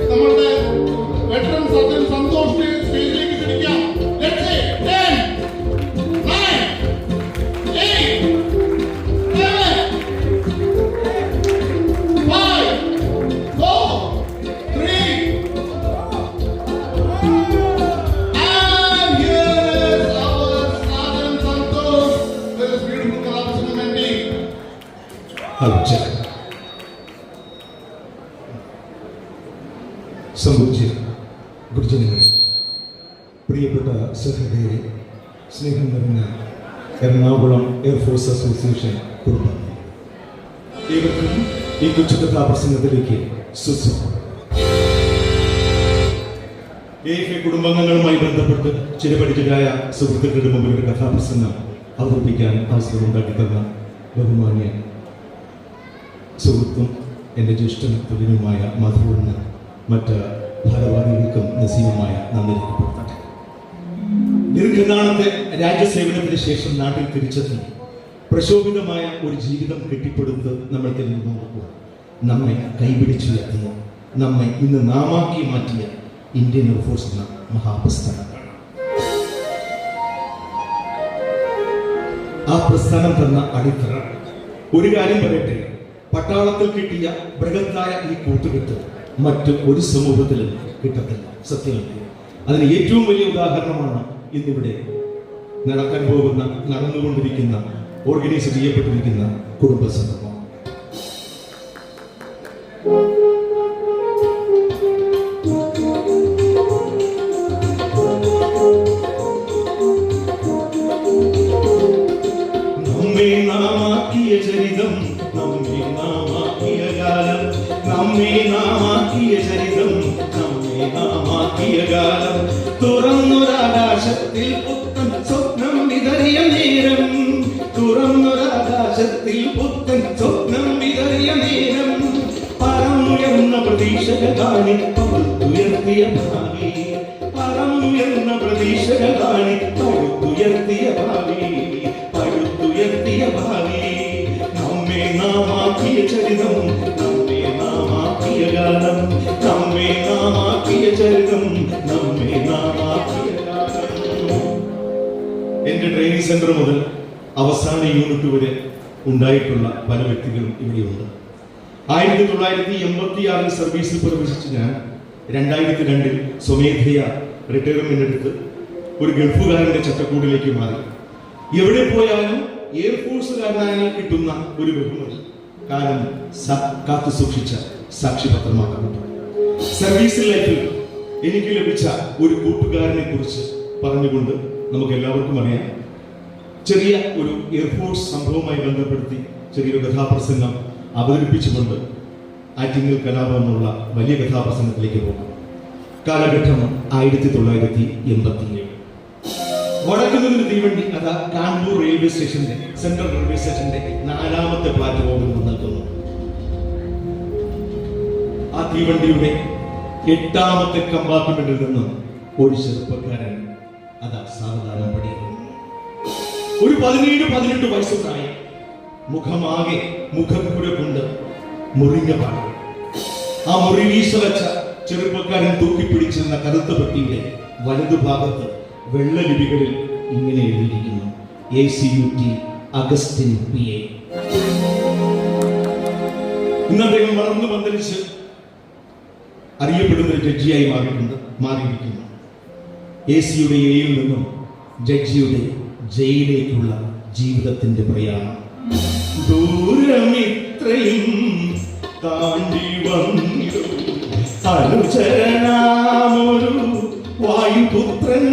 നമ്മളുടെ veteran surgeon സന്തോഷിനെ സ്റ്റേജിലേക്ക് ക്ഷണിക്കാം. Let's say 10, 9, 8, 7, 5, 4, 3, and here is our Sergeant Santosh with his beautiful Kalaprasangam ending. സംബന്ധിച്ച് ഗുരുജനങ്ങൾ, പ്രിയപ്പെട്ട സഹോദരരെ, സ്നേഹം നിറഞ്ഞ എറണാകുളം എയർഫോഴ്സ് അസോസിയേഷൻ കുടുംബാംഗങ്ങൾ, ഏവർക്കും ഈ കൊച്ചു കഥാപ്രസംഗത്തിലേക്ക് സുസ്വാഗതം. AFA കുടുംബാംഗങ്ങളുമായി ബന്ധപ്പെട്ട് ചിരപരിചിതരായ സുഹൃത്തുക്കളുടെ മുമ്പിൽ ഒരു കഥാപ്രസംഗം അവതരിപ്പിക്കാൻ അവസരമുണ്ടാക്കിത്തന്ന ബഹുമാന്യ സുഹൃത്തും എൻ്റെ ജ്യേഷ്ഠ തുല്യനുമായ മധുവിന് മറ്റ് ഭാരവാഹികൾക്കും നസീമുമായ നന്ദി രേഖപ്പെടുത്തട്ടെ. ദീർഘനാളത്തെ രാജ്യസേവനത്തിന് ശേഷം നാട്ടിൽ തിരിച്ചെത്തി പ്രശോഭിതമായ ഒരു ജീവിതം കെട്ടിപ്പടുത്ത് നമ്മൾ തെളിഞ്ഞു നമ്മെ കൈപിടിച്ചുയർത്തിയ, നമ്മെ ഇന്ന് നാമാക്കി മാറ്റിയ ഇന്ത്യൻ എയർഫോഴ്സ് എന്ന മഹാപ്രസ്ഥാനമാണ്. ആ പ്രസ്ഥാനം തന്ന അടിത്തറ. ഒരു കാര്യം പറയട്ടെ, പട്ടാളത്തിൽ കിട്ടിയ ബൃഹത്തായ ഈ കൂട്ടുകെട്ട് മറ്റ് ഒരു സമൂഹത്തിലും കിട്ടത്തില്ല. സത്യമല്ല. അതിന് ഏറ്റവും വലിയ ഉദാഹരണമാണ് ഇന്നിവിടെ നടന്നുകൊണ്ടിരിക്കുന്ന ഓർഗനൈസ് ചെയ്യപ്പെട്ടിരിക്കുന്ന കുടുംബസംഗമം. നമ്മെ നാമാക്കിയ ചരിതം, നമ്മെ നാമാക്കിയ കാലം, നമ്മെ നാമാക്കിയ ചരിതം, നമ്മെ നാമാക്കിയ കാലം, തുറന്നൊരാകാശത്തിൽ പുത്തൻ സ്വപ്നം വിതറിയ നേരം, തുറന്നൊരാകാശത്തിൽ പുത്തൻ സ്വപ്നം വിതറിയ നേരം, പറന്നുയർന്ന പ്രതീക്ഷകളാണ് പടുത്തുയർത്തിയ ഭാവി, പറന്നുയർന്ന പ്രതീക്ഷകളാണ് പടുത്തുയർത്തിയ ഭാവി, പടുത്തുയർത്തിയ ഭാവി. നമ്മെ നാമാക്കിയ ചരിതം, നമ്മെ നാമാക്കിയ കാലം, നമ്മെ നാമാക്കിയ ചരിതം, നമ്മെ നാമാക്കിയ കാലം. എന്റെ ട്രെയിനിങ് സെന്റർ മുതൽ അവസാന യൂണിറ്റ് വരെ ഉണ്ടായിട്ടുള്ള പല വ്യക്തികളും ഇവിടെയുണ്ട്. 1986 സർവീസിൽ പ്രവേശിച്ച ഞാൻ 2002 സ്വമേധയ റിട്ടയർമെന്റ് എടുത്ത് ഒരു ഗൾഫുകാരന്റെ ചട്ടക്കൂടിലേക്ക് മാറി. എവിടെ പോയാലും എയർഫോഴ്സുകാരനായാൽ കിട്ടുന്ന ഒരു ബഹുമതി കാലം കാത്തു സൂക്ഷിച്ച സാക്ഷ്യപത്രമാക്കപ്പെട്ടു. സർവീസ് ലൈഫിൽ എനിക്ക് ലഭിച്ച ഒരു കൂട്ടുകാരനെ കുറിച്ച് പറഞ്ഞുകൊണ്ട് നമുക്ക് എല്ലാവർക്കും അറിയാം. ചെറിയ ഒരു എയർഫോഴ്സ് സംഭവവുമായി ബന്ധപ്പെടുത്തി ചെറിയൊരു കഥാപ്രസംഗം അവതരിപ്പിച്ചുകൊണ്ട് ആറ്റിങ്ങൽ കലാപം എന്നുള്ള വലിയ കഥാപ്രസംഗത്തിലേക്ക് പോകാം. കാലഘട്ടം 1987. വടക്കുനിന്ന് തീവണ്ടി അതാ കാൺപൂർ റെയിൽവേ സ്റ്റേഷന്റെ സെൻട്രൽ റെയിൽവേ സ്റ്റേഷന്റെ 4ാമത്തെ പ്ലാറ്റ്ഫോമിൽ നിൽക്കുന്നു. ആ തീവണ്ടിയുടെ 8ാമത്തെ കമ്പാർട്ട്മെന്റിൽ നിന്ന് ഒരു ചെറുപ്പക്കാരൻ അതാ സാവധാനം പടിയിരുന്നു. ഒരു 17-18 വയസ്സുണ്ടായി. മുഖമാകെ മുഖക്കുര കൊണ്ട് മുറിഞ്ഞ പാടും. ആ മുറിവീശ വെച്ച ചെറുപ്പക്കാരൻ തൂക്കിപ്പിടിച്ചിരുന്ന കറുത്ത പെട്ടിയുടെ വലതുഭാഗത്ത് വെള്ള ലിപികളിൽ ഇങ്ങനെ എഴുതിയിരിക്കുന്നു: ACUT അഗസ്റ്റിൻ PA. ഇന്ന് അദ്ദേഹം വളർന്നു പന്തലിച്ച് അറിയപ്പെടുന്ന ഒരു ജഡ്ജിയായി മാറിയിരിക്കുന്നു. ACയുടെ എയിൽ നിന്നും ജഡ്ജിയുടെ ജയിലിലേക്കുള്ള ജീവിതത്തിന്റെ പ്രയാണം. ദൂരമിത്രയും താണ്ടി വന്നിരു അനുചരണാമൊരു വായുപുത്രൻ,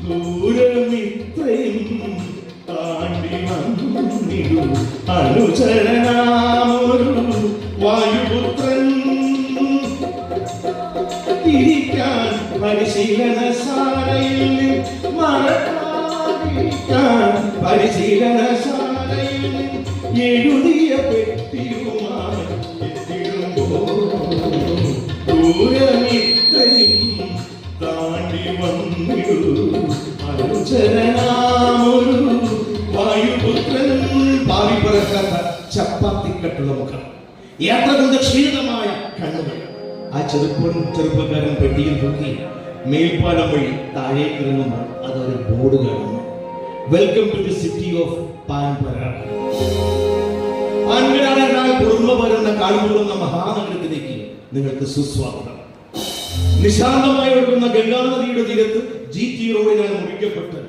ദൂരമിത്രയും താണ്ടി വന്നിരു അനുചരണാമൊരു വായുപുത്രൻ, ഇരിക്കാൻ പരിശീലനശാലയിൽ മറക്കാതിരിക്കാൻ പരിശീലനശാലയിൽ എഴുതിയ പെട്ടിയുമായി ദൂരമിത്രയും താണ്ടി വന്നിരു അനുചരണാമൊരു വായുപുത്രൻ. ഭാവി പറക്കാത്ത ചപ്പാത്തിക്കട്ടുള്ള മുഖം, യാത്ര കൊണ്ട് ക്ഷീണിതമായ കണ്ണുകൾ. ആ ചെറുപ്പക്കാരൻ പെട്ടിയിൽ തൂക്കി മേൽപ്പാലം വഴി താഴേക്ക് ഇറങ്ങുമ്പോൾ അതൊരു ബോർഡ് കാണുന്നു. Welcome to the city of Panparag. Panparag കുടുംബ വരുന്ന കാൺപൂർന്ന മഹാനഗരത്തിലേക്ക് നിങ്ങൾക്ക് സുസ്വാഗതം. നിശാന്തമായി ഒഴുകുന്ന ഗംഗാനദിയുടെ തീരത്ത് GT റോഡിനാൽ മുറിക്കപ്പെട്ട്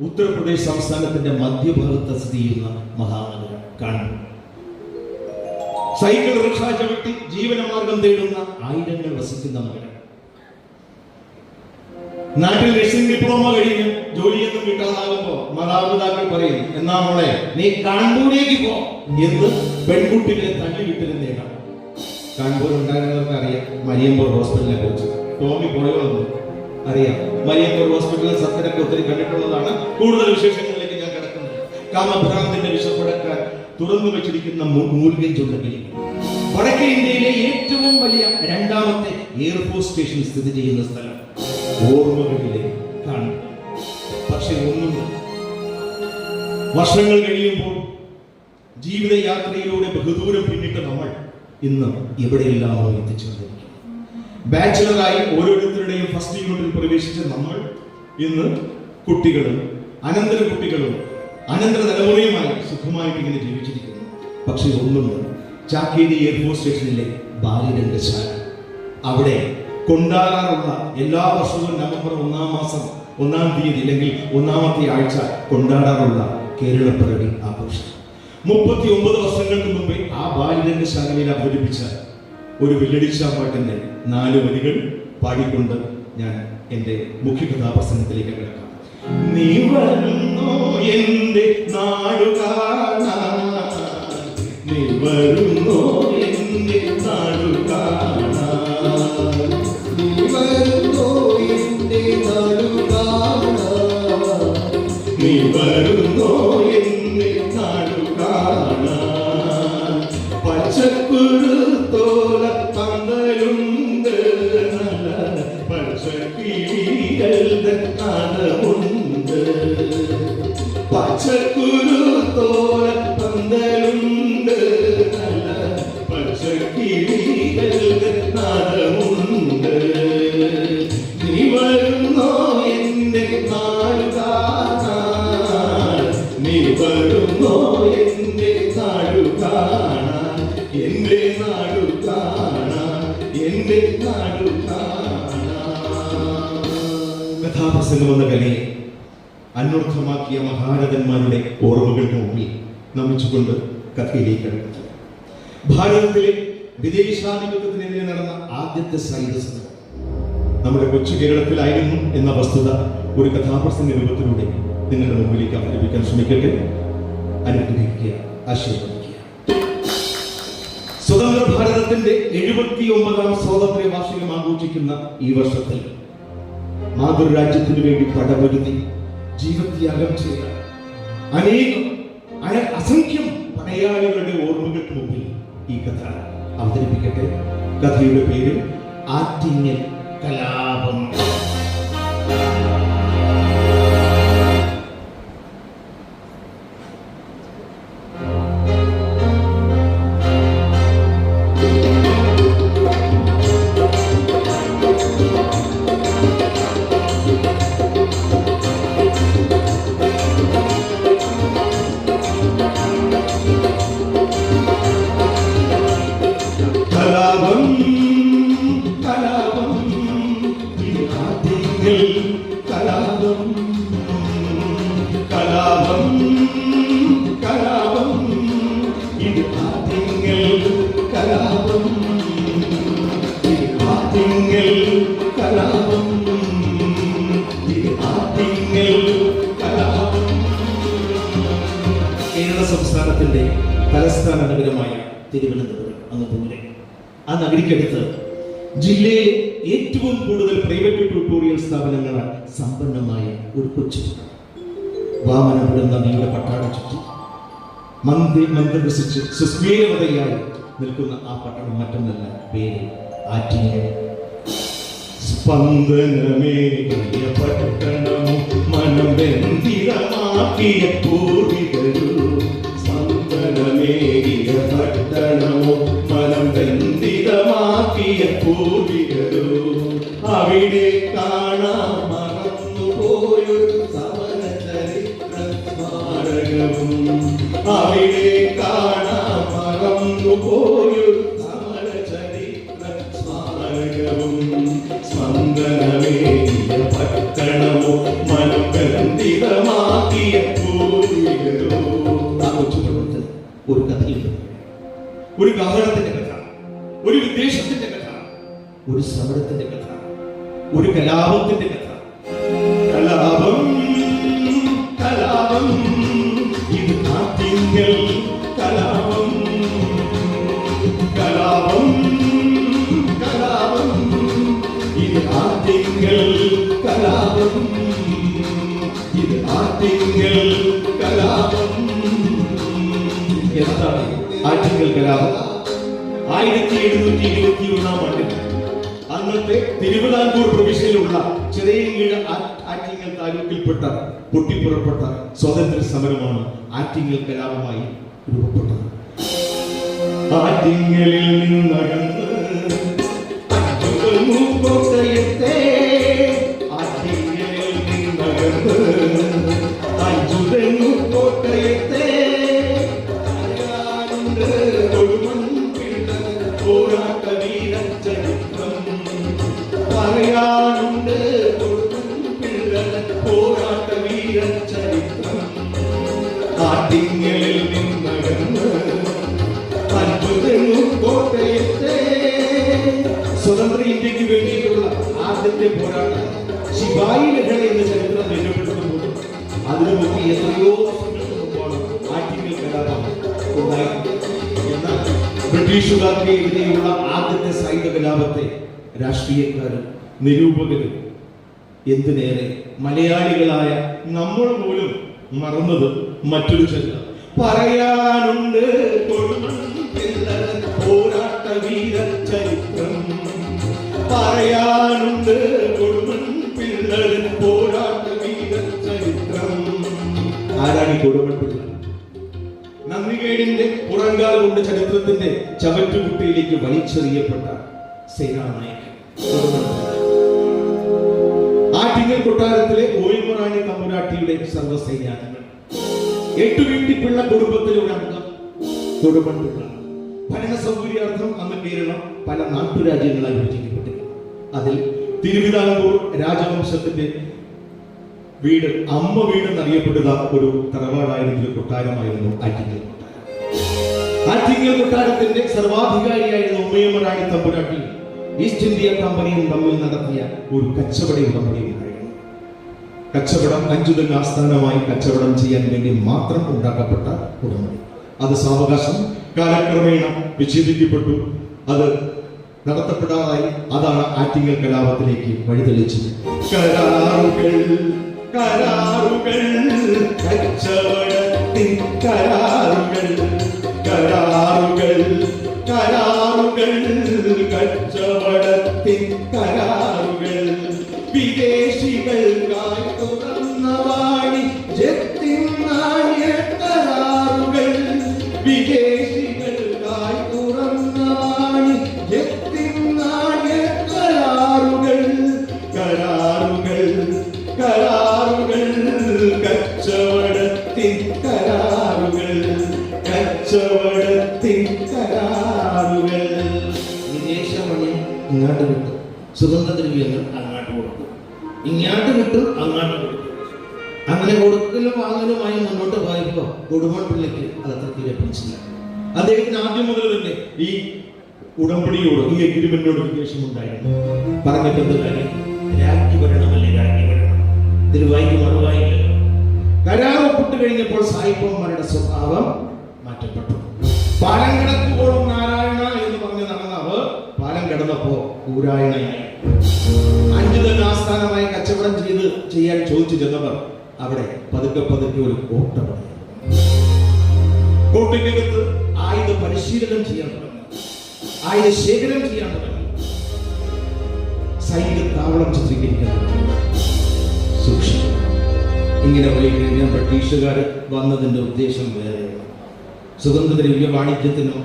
ഉത്തർപ്രദേശ് സംസ്ഥാനത്തിന്റെ മധ്യഭാഗത്ത് സ്ഥിതി ചെയ്യുന്ന മഹാനഗരം കാൺപൂർ. സൈക്കിൾ റിക്ഷ ചവിട്ടി ജീവനമാർഗം തേടുന്ന ആയിരങ്ങൾ വസിക്കുന്ന നഗരം. നാട്ടിൽ നഴ്സിംഗ് ഡിപ്ലോമ കഴിഞ്ഞ് ജോലിയൊന്നും കിട്ടാതാകുമ്പോ മാതാപിതാക്കൾ പറയും, എന്നാ മോളെ നീ കാൺപൂരിലേക്ക് പോ എന്ന് പെൺകുട്ടികളെ തള്ളിവിട്ടിരുന്ന ഇടം. കാൺപൂർ ഉണ്ടായിരുന്നവർക്ക് അറിയാം മരിയമ്പൂർ ഹോസ്പിറ്റലിനെ കുറിച്ച്. ടോമി പോയോന്ന് അറിയാം. മരിയമ്പൂർ ഹോസ്പിറ്റലിൽ സത്യനൊക്കെ ഒത്തിരി കണ്ടിട്ടുള്ളതാണ്. കൂടുതൽ വിശേഷങ്ങളിലേക്ക് ഞാൻ കിടക്കുന്നത്. കാമഭ്രാന്തിന്റെ വിഷപ്പടക്കാൻ തുറന്നു വെച്ചിരിക്കുന്ന മൂല്യം. വടക്കേ ഇന്ത്യയിലെ ഏറ്റവും വലിയ രണ്ടാമത്തെ എയർഫോഴ്സ് സ്റ്റേഷൻ സ്ഥിതി ചെയ്യുന്ന സ്ഥലം ഓർമ്മകളിലെ കാണും. പക്ഷെ ഒന്നുണ്ട്, വർഷങ്ങൾ കഴിയുമ്പോൾ ജീവിതയാത്രയിലൂടെ ബഹുദൂരം പിന്നിട്ട് നമ്മൾ ഇന്ന് എവിടെയെല്ലാമോ എത്തിച്ചേർന്നിരിക്കുന്നു. ബാച്ചിലറായി ഓരോരുത്തരുടെയും ഫസ്റ്റ് യൂണിറ്റിൽ പ്രവേശിച്ച നമ്മൾ ഇന്ന് കുട്ടികളും അനന്തര കുട്ടികളും അനന്തര തലമുറയുമായി സുഖമായിട്ട് ഇങ്ങനെ ജീവിച്ചിരിക്കുന്നു. പക്ഷെ ഒന്നുണ്ട്, ചാക്കേരി എയർഫോഴ്സ് സ്റ്റേഷനിലെ ബാല്യരംഗശാല. അവിടെ കൊണ്ടാടാറുള്ള എല്ലാ വർഷവും നവംബർ 1-ാം മാസം 1-ാം തീയതി അല്ലെങ്കിൽ 1-ാമത്തെ ആഴ്ച കൊണ്ടാടാറുള്ള കേരളപ്പിറവി ആഘോഷം 39 വർഷങ്ങൾക്ക് മുമ്പേ ആ ബാല്യരംഗശാലയിൽ അവതരിപ്പിച്ച ഒരു വെള്ളടിച്ചാമ്പാട്ടിന്റെ 4 വരികൾ പാടിക്കൊണ്ട് ഞാൻ എന്റെ മുഖ്യ കഥാപ്രസംഗത്തിലേക്ക് കിടക്കാം. നീ വരുന്നോ എന്റെ നാടു കാണാൻ, നീ വരുന്നോ എന്റെ നാടു കാണാൻ, നീ വരുന്നോ എന്റെ നാടു കാണാൻ, നീ വരുന്നോ എന്റെ നാടു കാണാൻ. പച്ചക്കുരു തോല പന്തലുണ്ട്, നല്ല പച്ചക്കിളികളുടെ നാദമുണ്ട്. പച്ചക്കുരു തോല പന്തലുണ്ട്, നല്ല പച്ചക്കിളികളുടെ നാദമുണ്ട്. നീ വരുന്നോ എന്റെ നാടു കാണാൻ, നീ വരുന്നോ എന്റെ നാടു കാണാൻ, എന്റെ നാടു കാണാൻ, എന്റെ നാടു കാണാൻ. കഥാപ്രസംഗം എന്ന കലയെ അന്വർത്ഥമാക്കിയ മഹാരഥന്മാരുടെ ഓർമ്മകൾക്ക് മുമ്പിൽ നമിച്ചുകൊണ്ട് കഥയിലേക്ക് കടന്നു. ഭാരതത്തിലെ വിദേശാധിപത്യത്തിനെതിരെ നടന്ന ആദ്യത്തെ സായുധ സമരം നമ്മുടെ കൊച്ചു കേരളത്തിലായിരുന്നു എന്ന വസ്തുത ഒരു കഥാപ്രസംഗ രൂപത്തിലൂടെ നിങ്ങളുടെ മുമ്പിലേക്ക് അവതരിപ്പിക്കാൻ ശ്രമിക്കട്ടെ. അനുഗ്രഹിക്കുക, ആശീർവദിക്കുക. സ്വതന്ത്ര ഭാരതത്തിന്റെ 79-ാം സ്വാതന്ത്ര്യ വാർഷികം ആഘോഷിക്കുന്ന ഈ വർഷത്തിൽ മാതൃരാജ്യത്തിനു വേണ്ടി പടപൊരുതി ജീവത്യാഗം ചെയ്ത അസംഖ്യം പടയാളികളുടെ ഓർമ്മകൾക്ക് മുമ്പിൽ ഈ കഥ അവതരിപ്പിക്കട്ടെ. കഥയുടെ പേര് ആറ്റിങ്ങൽ കലാപം. കേരള സംസ്ഥാനത്തിന്റെ തലസ്ഥാന നഗരമായ തിരുവനന്തപുരം അങ്ങ് ദൂരെ ആ നഗരിക്കടുത്ത് ജില്ലയിലെ ഏറ്റവും കൂടുതൽ പ്രൈവറ്റ് ട്യൂട്ടോറിയൽ സ്ഥാപനങ്ങളാൽ സമ്പന്നമായ ഒരു കൊച്ചു വാമനപുരം നദിയുടെ പട്ടാളം ചുറ്റി മന്ദരസിച്ച് സുസ്മേരവതയായി നിൽക്കുന്ന ആ പട്ടണം മറ്റൊന്നല്ല, പേര് ആറ്റിങ്ങൽ. സ്പന്ദനമേകിയ പട്ടണമോ മനം ബന്ധിതമാക്കിയ പൂർവികരു, സ്പന്ദനമേകിയ പട്ടണമോ മനം പൂർവികരോ അവിടെ കാണാൻ മറന്നുപോയൊരു സമര ചരിത്ര സ്മാരകവും അവിടെ കാണാൻ മറന്നുപോയൊരു സമര ചരിത്ര സ്മാരകവും സ്പന്ദനമേറിയ പട്ടണമോ മനോഗന്ധിതമാക്കിയ പൂർവികരോ. ആ കൊച്ചുകുടുംബത്തിൽ ഒരു കഥയുണ്ട്, ഒരു കാഹളത്തിന്റെ കഥ, ഒരു വിദ്വേഷത്തിന്റെ കഥ, ഒരു സമരത്തിന്റെ കഥ, ഒരു കലാപത്തിന്റെ കഥ. കലാപം കലാപം ഇത് ആറ്റിങ്ങൽ കലാപം. കലാപം കലാപം ഇത് ആറ്റിങ്ങൽ കലാപം. ഇത് ആറ്റിങ്ങൽ കലാപം. എന്താണ് ആറ്റിങ്ങൽ കലാപം? 1721 അന്നത്തെ തിരുവിതാംകൂർ പ്രവിശ്യയിലുള്ള ചിറയൻകീഴ് ആറ്റിങ്ങൽ താലൂക്കിൽപ്പെട്ട പൊട്ടിപ്പുറപ്പെട്ട സ്വാതന്ത്ര്യ സമരമാണ് ആറ്റിങ്ങൽ കലാപമായി രൂപപ്പെട്ടത്. ആറ്റിങ്ങലിൽ നിന്നകന്ന് കോട്ടയത്തെ, ആറ്റിങ്ങലിൽ നിന്നകന്ന് അഞ്ചുതെങ്ങു കോട്ടയത്തെ പോരാട്ട വീരൻ ചരിത്രം പറയാനുണ്ട്. പോരാട്ട വീരൻ ചരിത്രം ആറ്റിങ്ങലിൽ നിന്നകന്ന് അത്ഭുതങ്ങു കോട്ടയത്തെ. സ്വതന്ത്ര ഇന്ത്യക്ക് വേണ്ടിയിട്ടുള്ള ആദ്യത്തെ പോരാട്ടം ശിപായി ലഹള എന്ന ചരിത്രം രേഖപ്പെടുത്തുമ്പോൾ അതിനു മുമ്പ് എത്രയോ വർഷങ്ങൾക്ക് മുമ്പാണ് ആറ്റിങ്ങൽ കലാപം ഉണ്ടായത്. എന്നാൽ ബ്രിട്ടീഷുകാർക്ക് എതിരെയുള്ള ആദ്യത്തെ സൈനിക കലാപത്തെ രാഷ്ട്രീയക്കാരും നിരൂപകരും എന്തിനേറെ മലയാളികളായ നമ്മൾ പോലും മറന്നത് മറ്റൊരു ചരിത്രം പറയാനുണ്ട്. പോരാട്ട വീര ചരിത്രം പറയാനുണ്ട്. കൊടുമൺപിള്ളൻ പോരാട്ട വീര ചരിത്രം. ആരാണ് കൊടുമൺ പിള്ള? നന്ദികേടിന്റെ പുറങ്കാൽ കൊണ്ട് ചരിത്രത്തിന്റെ ചവറ്റുകുട്ടയിലേക്ക് വലിച്ചെറിയപ്പെട്ട സേനാനായകൻ ആറ്റിങ്ങൽ കൊട്ടാരത്തിലെ ഓയിൽമറാണി തമ്പുരാട്ടിയുടെ സർവ്വസൈന്യാംഗങ്ങൾ. എട്ടുവീട്ടിപ്പിള്ള കുടുംബത്തിലെ ഒരു അംഗം കൊടുമൺപിള്ള. ഭരണ സൗകര്യാർത്ഥം അന്ന് കേരളം പല നാട്ടുരാജ്യങ്ങളായി വിഭജിക്കപ്പെട്ടിരുന്നു. അതിൽ തിരുവിതാംകൂർ രാജവംശത്തിന്റെ വീട് അമ്മ വീട് എന്നറിയപ്പെടുന്ന ഒരു തറവാടായിരുന്ന കൊട്ടാരമായിരുന്നു ആറ്റിങ്ങൽ കൊട്ടാരം. ആറ്റിങ്ങൽ കൊട്ടാരത്തിന്റെ സർവാധികാരിയായിരുന്ന ഉമ്മയമ്മറാണി തമ്പുരാട്ടി ഈസ്റ്റ് ഇന്ത്യ കമ്പനിയും തമ്മിൽ നടത്തിയ ഒരു കച്ചവട ഉടമ്പടി ഉണ്ടായിരുന്നു. കച്ചവടം അഞ്ചുതെങ്ങ് ആസ്ഥാനമായി കച്ചവടം ചെയ്യാൻ വേണ്ടി മാത്രം ഉണ്ടാക്കപ്പെട്ട ഉടമ്പടി. അത് സാവകാശം കാലക്രമേണ വിച്ഛേദിക്കപ്പെട്ടു. അത് നടത്തപ്പെടാതായി. അതാണ് ആറ്റിങ്ങൽ കലാപത്തിലേക്ക് വഴിതെളിച്ചത്. കരാറുകൾ കരാറുകൾ കച്ചവടത്തിൻ കരാറുകൾ കരാറുകൾ കരാറുകൾ കച്ചവടത്തിൻ കരാറുകൾ വിദേശികൾക്കായി തുറന്ന വാണിജ്യത്തിൻ നാണ്യ കരാറുകൾ വിദേശികൾക്കായി തുറന്ന വാണിജ്യത്തിൻ നാണ്യ കരാറുകൾ കരാറുകൾ കരാറുകൾ കച്ചവടത്തിൻ കരാറുകൾ കച്ചവടത്തിൻ കരാറുകൾ. വിദേശമണി ഇങ്ങോട്ട് കിട്ടും, സുഗന്ധദ്രവ്യങ്ങൾ അങ്ങോട്ട് കൊടുക്കും, ഇങ്ങോട്ട് കിട്ടും അങ്ങോട്ട് കൊടുക്കും. അങ്ങനെ കൊടുക്കലും വാങ്ങലുമായി മുന്നോട്ട് പോയപ്പോ കൊടുമൺപിള്ളയ്ക്ക് അതത്ര തീരെ പിടിച്ചില്ല. അദ്ദേഹത്തിന് ആദ്യം മുതൽ തന്നെ ഈ ഉടമ്പടിയോട് ഈ എഗ്രിമെന്റിനോട് ദേഷ്യമുണ്ടായിരുന്നു. പറഞ്ഞിട്ടെന്ത് കാര്യം? രാജ്ഞി വരണമല്ലേ, രാജ്ഞി വരണം. തിരുവായിക്ക് മറുവായില്ല. കരാർ ഒപ്പിട്ട് കഴിഞ്ഞപ്പോൾ സായിപ്പന്മാരുടെ സ്വഭാവം മാറ്റപ്പെട്ടു. പാലം കിടക്കുമ്പോഴും നാരായണ എന്ന് പറഞ്ഞ് നടന്ന അവർ പാലം കിടന്നപ്പോ ഊരായണയായി. അഞ്ചുതെങ്ങ് ആസ്ഥാനമായി കച്ചവടം ചെയ്യാൻ ചോദിച്ചു ചെന്നവർ അവിടെ പതുക്കെ പതുക്കെ ഒരു കോട്ട പണിതു. കോട്ടയ്ക്കകത്ത് ആയുധ പരിശീലനം ചെയ്യാൻ തുടങ്ങി, ആയുധ ശേഖരം ചെയ്യാൻ തുടങ്ങി, സൈനിക താവളം ചിത്രീകരിക്കാൻ തുടങ്ങി. സൂക്ഷിച്ചു. ഇങ്ങനെ പോയി കഴിഞ്ഞാൽ ബ്രിട്ടീഷുകാർ വന്നതിന്റെ ഉദ്ദേശം വേറെയാണ്. സുഗന്ധദ്രവ്യ വാണിജ്യത്തിനോ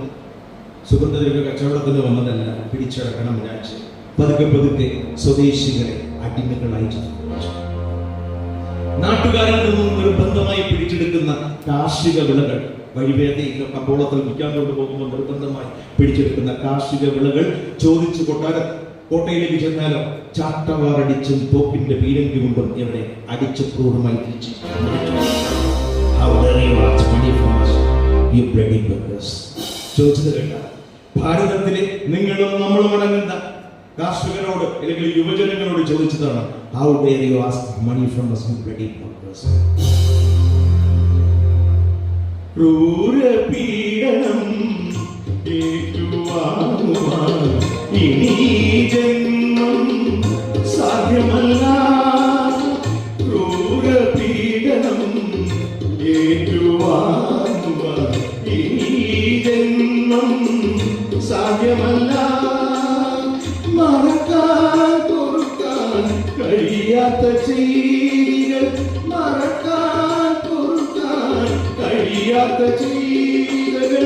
സുഗന്ധദ്രവ്യ കച്ചവടത്തിന് വന്നതല്ല, പിടിച്ചടക്കണം രാജ്യം. പതുക്കെ പതുക്കെ സ്വദേശികളെ അടിമകളായി ചിത്രീകരിച്ചു. നാട്ടുകാരിൽ നിന്നും നിർബന്ധമായി പിടിച്ചെടുക്കുന്ന കാർഷിക വിളകൾ, വഴിവേദയിൽ കമ്പോളത്തിൽ വിൽക്കാൻ കൊണ്ടുപോകുമ്പോൾ നിർബന്ധമായി പിടിച്ചെടുക്കുന്ന കാർഷിക വിളകൾ ചോദിച്ചു കോട്ടയിലേക്ക് ചെന്നാലോ ചാട്ടവാറടിച്ചും തോക്കിന്റെ പീരങ്കി കൊണ്ടും ഇവിടെ അടിച്ചു ക്രൂരമായി തിരിച്ചു. ചോദിച്ചത് കേട്ട ഭാരതത്തിലെ നിങ്ങളും നമ്മളും അടങ്ങുന്ന കാർഷികരോട് അല്ലെങ്കിൽ യുവജനങ്ങളോട് ചോദിച്ചതാണ്, how dare you ask money from us, you bloody buggers. ക്രൂരപീഡനം ഏറ്റുവാങ്ങുവാൻ ഇനി ജന്മം സാധ്യമല്ല. ക്രൂരപീഡനം ഏറ്റുവാങ്ങുവാൻ ഇനി ജന്മം സാധ്യമല്ല. മറക്കാൻ പൊറുക്കാൻ കഴിയാത്ത ചെയ്തികൾ, മറക്കാൻ പൊറുക്കാൻ കഴിയാത്ത ചെയ്തികൾ